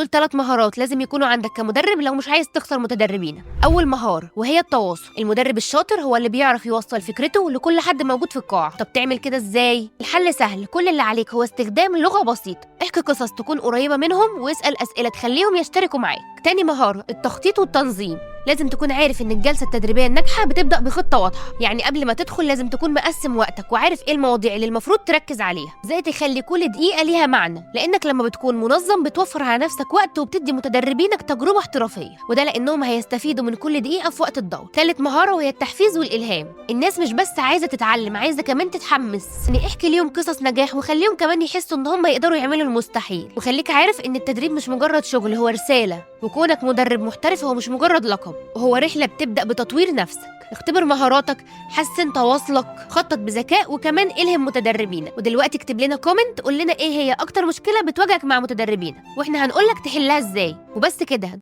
دول 3 مهارات لازم يكونوا عندك كمدرب لو مش عايز تخسر متدربينك. أول مهارة وهي التواصل. المدرب الشاطر هو اللي بيعرف يوصل فكرته لكل حد موجود في القاعة. طب تعمل كده إزاي؟ الحل سهل، كل اللي عليك هو استخدام لغة بسيطة. احكي قصص تكون قريبة منهم واسأل أسئلة تخليهم يشتركوا معاك. تاني مهارة التخطيط والتنظيم. لازم تكون عارف ان الجلسه التدريبيه الناجحه بتبدا بخطه واضحه، يعني قبل ما تدخل لازم تكون مقسم وقتك وعارف ايه المواضيع اللي المفروض تركز عليها، زي تخلي كل دقيقه ليها معنى، لانك لما بتكون منظم بتوفر على نفسك وقت وبتدي متدربينك تجربه احترافيه، وده لانهم هيستفيدوا من كل دقيقه في وقت الضغط. ثالث مهاره وهي التحفيز والالهام. الناس مش بس عايزه تتعلم، عايزه كمان تتحمس، يعني احكي ليهم قصص نجاح وخليهم كمان يحسوا ان هم يقدروا يعملوا المستحيل. وخليك عارف ان التدريب مش مجرد شغل، هو رساله، وكونك مدرب محترف هو مش مجرد لقب، وهو رحلة بتبدأ بتطوير نفسك. اختبر مهاراتك، حسن تواصلك، خطط بذكاء، وكمان الهم متدربينك. ودلوقتي اكتب لنا كومنت قول لنا ايه هي اكتر مشكلة بتواجهك مع متدربينك، واحنا هنقولك تحلها ازاي. وبس كده.